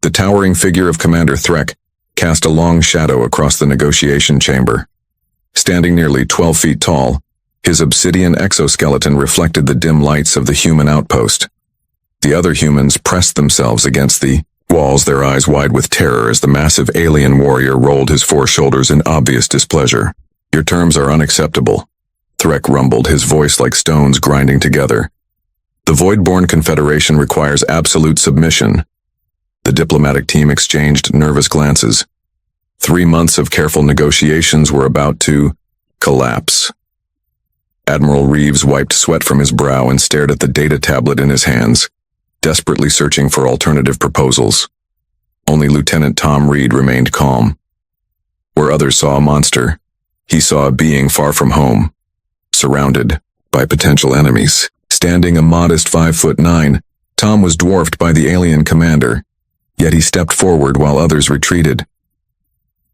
The towering figure of Commander Threk cast a long shadow across the negotiation chamber. Standing nearly 12 feet tall, his obsidian exoskeleton reflected the dim lights of the human outpost. The other humans pressed themselves against the walls, their eyes wide with terror as the massive alien warrior rolled his four shoulders in obvious displeasure. "Your terms are unacceptable," Threk rumbled, his voice like stones grinding together. "The Voidborn Confederation requires absolute submission." The diplomatic team exchanged nervous glances. 3 months of careful negotiations were about to collapse. Admiral Reeves wiped sweat from his brow and stared at the data tablet in his hands, desperately searching for alternative proposals. Only Lieutenant Tom Reed remained calm. Where others saw a monster, he saw a being far from home, surrounded by potential enemies. Standing a modest 5'9", Tom was dwarfed by the alien commander, yet he stepped forward while others retreated.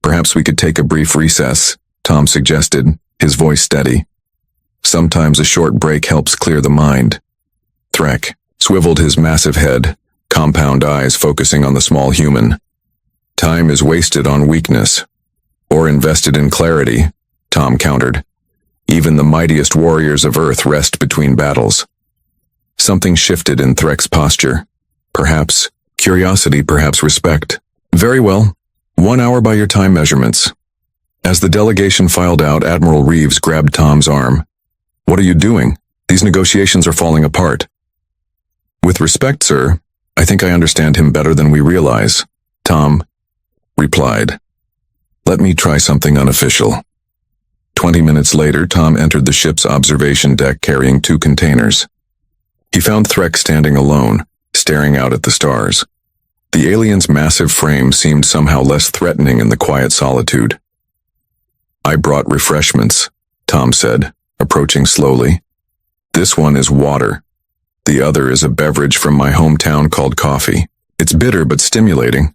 "Perhaps we could take a brief recess," Tom suggested, his voice steady. "Sometimes a short break helps clear the mind." Threk swiveled his massive head, compound eyes focusing on the small human. "Time is wasted on weakness, or invested in clarity," Tom countered. "Even the mightiest warriors of Earth rest between battles." Something shifted in Threk's posture. Perhaps curiosity, perhaps respect. "Very well. 1 hour by your time measurements." As the delegation filed out, Admiral Reeves grabbed Tom's arm. "What are you doing? These negotiations are falling apart." "With respect, sir, I think I understand him better than we realize," Tom replied. "Let me try something unofficial." 20 minutes later, Tom entered the ship's observation deck carrying 2 containers. He found Threk standing alone, staring out at the stars. The alien's massive frame seemed somehow less threatening in the quiet solitude. "I brought refreshments," Tom said, approaching slowly. "This one is water. The other is a beverage from my hometown called coffee. It's bitter but stimulating."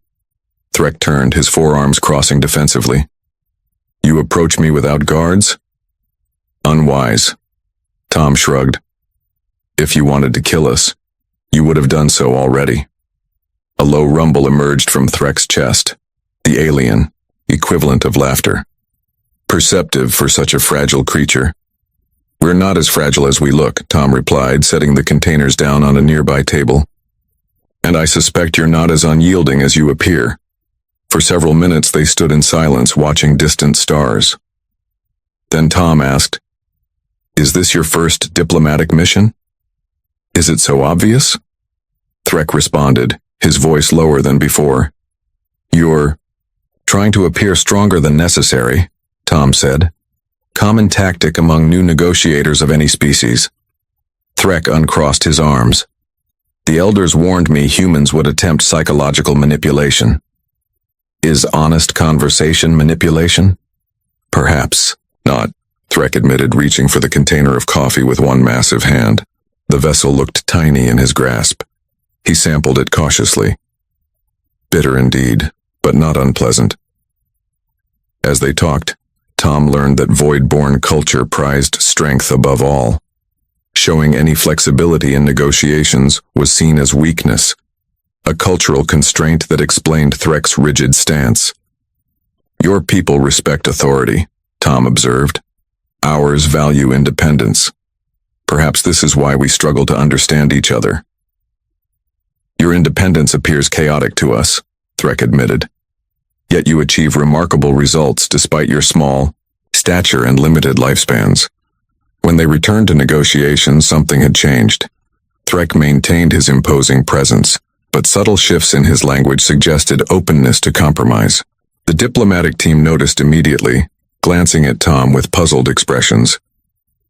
Threk turned, his forearms crossing defensively. "You approach me without guards?" "Unwise." Tom shrugged. "If you wanted to kill us, you would have done so already." A low rumble emerged from Threk's chest. The alien, equivalent of laughter. Perceptive for such a fragile creature. "We're not as fragile as we look," Tom replied, setting the containers down on a nearby table. "And I suspect you're not as unyielding as you appear." For several minutes they stood in silence, watching distant stars. Then Tom asked, "Is this your first diplomatic mission? Is it so obvious?" Threk responded, his voice lower than before. "You're trying to appear stronger than necessary," Tom said. "Common tactic among new negotiators of any species." Threk uncrossed his arms. "The elders warned me humans would attempt psychological manipulation." "Is honest conversation manipulation?" "Perhaps not," Threk admitted, reaching for the container of coffee with one massive hand. The vessel looked tiny in his grasp. He sampled it cautiously. Bitter indeed, but not unpleasant. As they talked, Tom learned that Void-born culture prized strength above all. Showing any flexibility in negotiations was seen as weakness, a cultural constraint that explained Threk's rigid stance. "Your people respect authority," Tom observed. "Ours value independence. Perhaps this is why we struggle to understand each other." "Your independence appears chaotic to us," Threk admitted. "Yet you achieve remarkable results despite your small stature and limited lifespans." When they returned to negotiations, something had changed. Threk maintained his imposing presence, but subtle shifts in his language suggested openness to compromise. The diplomatic team noticed immediately, glancing at Tom with puzzled expressions.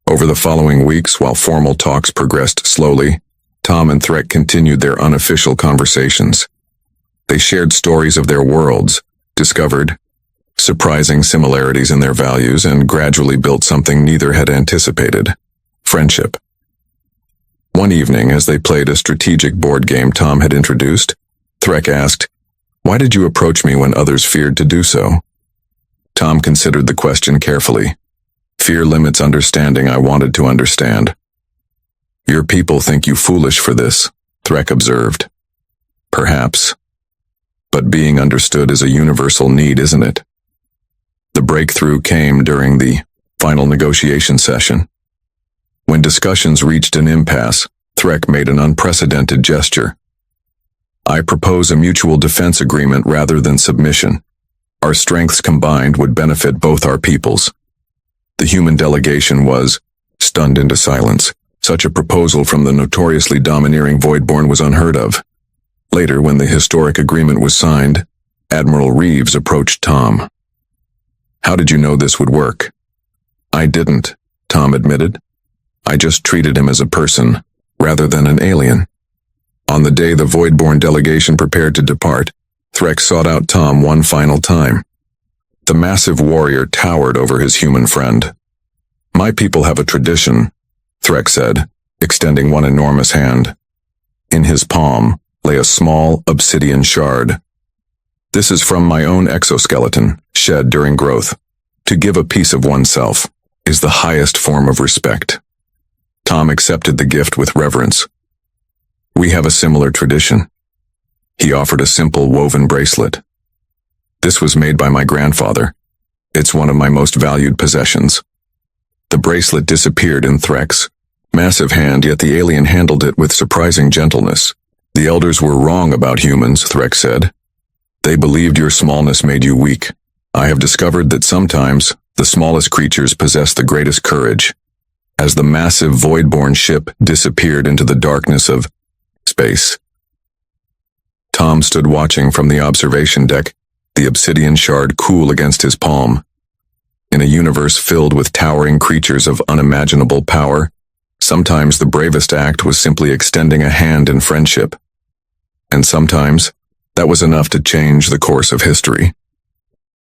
Over the following weeks, while formal talks progressed slowly, Tom and Threk continued their unofficial conversations. They shared stories of their worlds, discovered surprising similarities in their values, and gradually built something neither had anticipated: friendship. One evening, as they played a strategic board game Tom had introduced, Threk asked, "Why did you approach me when others feared to do so?" Tom considered the question carefully. "Fear limits understanding. I wanted to understand." "Your people think you foolish for this," Threk observed. "Perhaps. but being understood is a universal need, isn't it? The breakthrough came during the final negotiation session. When discussions reached an impasse, Threk made an unprecedented gesture. I propose a mutual defense agreement rather than submission. Our strengths combined would benefit both our peoples. The human delegation was stunned into silence. Such a proposal from the notoriously domineering Voidborn was unheard of. Later, when the historic agreement was signed, Admiral Reeves approached Tom. "How did you know this would work?" "I didn't," Tom admitted. "I just treated him as a person, rather than an alien." On the day the Voidborn delegation prepared to depart, Threk sought out Tom one final time. The massive warrior towered over his human friend. "My people have a tradition," Threk said, extending one enormous hand. In his palm lay a small obsidian shard. "This is from my own exoskeleton, shed during growth. To give a piece of oneself is the highest form of respect." Tom accepted the gift with reverence. "We have a similar tradition." He offered a simple woven bracelet. "This was made by my grandfather. It's one of my most valued possessions." The bracelet disappeared in Threk's massive hand, yet the alien handled it with surprising gentleness. "The elders were wrong about humans," Threk said. "They believed your smallness made you weak. I have discovered that sometimes the smallest creatures possess the greatest courage." As the massive Voidborn ship disappeared into the darkness of space, Tom stood watching from the observation deck, the obsidian shard cool against his palm. In a universe filled with towering creatures of unimaginable power, sometimes the bravest act was simply extending a hand in friendship. And sometimes, that was enough to change the course of history.